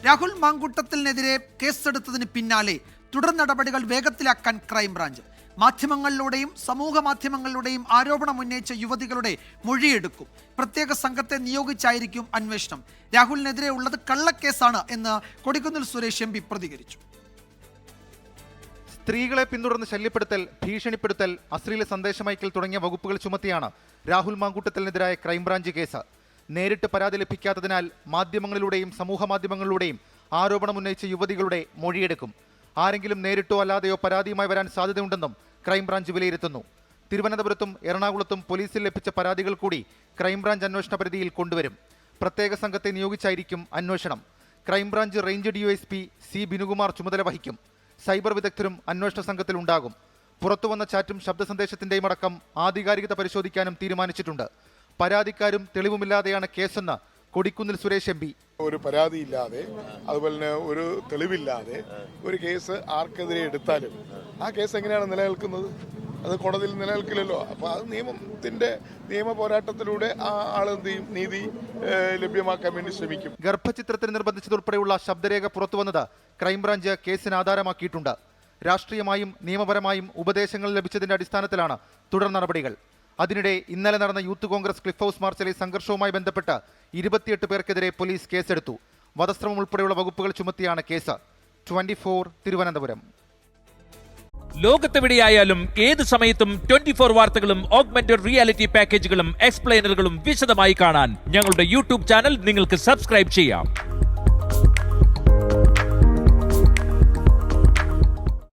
രാഹുൽ മാങ്കൂട്ടത്തിനെതിരെ കേസെടുത്തതിന് പിന്നാലെ തുടർ നടപടികൾ വേഗത്തിലാക്കാൻ ക്രൈംബ്രാഞ്ച്. മാധ്യമങ്ങളിലൂടെയും സമൂഹ മാധ്യമങ്ങളിലൂടെയും ആരോപണം ഉന്നയിച്ച യുവതികളുടെ മൊഴിയെടുക്കും. പ്രത്യേക സംഘത്തെ നിയോഗിച്ചായിരിക്കും അന്വേഷണം. രാഹുലിനെതിരെ ഉള്ളത് കള്ളക്കേസാണ് എന്ന് കൊടിക്കുന്നിൽ സുരേഷ് എം പി പ്രതികരിച്ചു. സ്ത്രീകളെ പിന്തുടർന്ന് ശല്യപ്പെടുത്തൽ, ഭീഷണിപ്പെടുത്തൽ, അശ്ലീല സന്ദേശമയക്കൽ തുടങ്ങിയ വകുപ്പുകൾ ചുമത്തിയാണ് രാഹുൽ മാങ്കൂട്ടത്തിനെതിരായ ക്രൈംബ്രാഞ്ച് കേസ്. നേരിട്ട് പരാതി ലഭിക്കാത്തതിനാൽ മാധ്യമങ്ങളിലൂടെയും സമൂഹ മാധ്യമങ്ങളിലൂടെയും ആരോപണം ഉന്നയിച്ച യുവതികളുടെ മൊഴിയെടുക്കും. ആരെങ്കിലും നേരിട്ടോ അല്ലാതെയോ പരാതിയുമായി വരാൻ സാധ്യതയുണ്ടെന്നും ക്രൈംബ്രാഞ്ച് വിലയിരുത്തുന്നു. തിരുവനന്തപുരത്തും എറണാകുളത്തും പോലീസിൽ ലഭിച്ച പരാതികൾ കൂടി ക്രൈംബ്രാഞ്ച് അന്വേഷണ പരിധിയിൽ കൊണ്ടുവരും. പ്രത്യേക സംഘത്തെ നിയോഗിച്ചായിരിക്കും അന്വേഷണം. Crime branch range DOSP C Binukumar ചുമതല വഹിക്കും. സൈബർ വിദഗ്ധരും അന്വേഷണ സംഘത്തിലുണ്ടാകും. പുറത്തുവന്ന ചാറ്റും ശബ്ദ സന്ദേശത്തിന്റെയും അടക്കം ആധികാരികത പരിശോധിക്കാനും തീരുമാനിച്ചിട്ടുണ്ട്. പരാതിക്കാരും തെളിവുമില്ലാതെയാണ് കേസെന്ന് കൊടിക്കുന്നിൽ സുരേഷ് MP. ഒരു പരാതിയില്ലാതെ, അതുപോലെ തന്നെ ഒരു തെളിവില്ലാതെ ഒരു കേസ് ആർക്കെതിരെ എടുത്താലും ആ കേസ് എങ്ങനെയാണ് നിലനിൽക്കുന്നത്? അത് കോടതിയിൽ നിലനിൽക്കില്ലല്ലോ. അപ്പോൾ അത് നിയമ പോരാട്ടത്തിലൂടെ ആ ആളെന്ത് ചെയ്യും? നീതി ലഭ്യമാക്കാൻ വേണ്ടി ശ്രമിക്കും. ഗർഭചിത്രത്തിന് നിർബന്ധിച്ചതുൾപ്പെടെയുള്ള ശബ്ദരേഖ പുറത്തുവന്നത് ക്രൈംബ്രാഞ്ച് കേസിന് ആധാരമാക്കിയിട്ടുണ്ട്. രാഷ്ട്രീയമായും നിയമപരമായും ഉപദേശങ്ങൾ ലഭിച്ചതിന്റെ അടിസ്ഥാനത്തിലാണ് തുടർ നടപടികൾ. അതിനിടെ ഇന്നലെ നടന്ന യൂത്ത് കോൺഗ്രസ് ക്ലിഫ് ഹൗസ് മാർച്ചിലെ സംഘർഷവുമായി ബന്ധപ്പെട്ട് 28 പേർക്കെതിരെ പോലീസ് കേസെടുത്തു. വധശ്രമം ഉൾപ്പെടെയുള്ള വകുപ്പുകൾ ചുമത്തിയാണ് കേസ്. 24 തിരുവനന്തപുരം. ലോകത്തെവിടെയായാലും ഏത് സമയത്തും 24 വാർത്തകളും ഓഗ്മെന്റഡ് റിയാലിറ്റി പാക്കേജുകളും എക്സ്പ്ലെയിനറുകളും വിശദമായി കാണാൻ ഞങ്ങളുടെ യൂട്യൂബ് ചാനൽ നിങ്ങൾക്ക് സബ്സ്ക്രൈബ് ചെയ്യാം.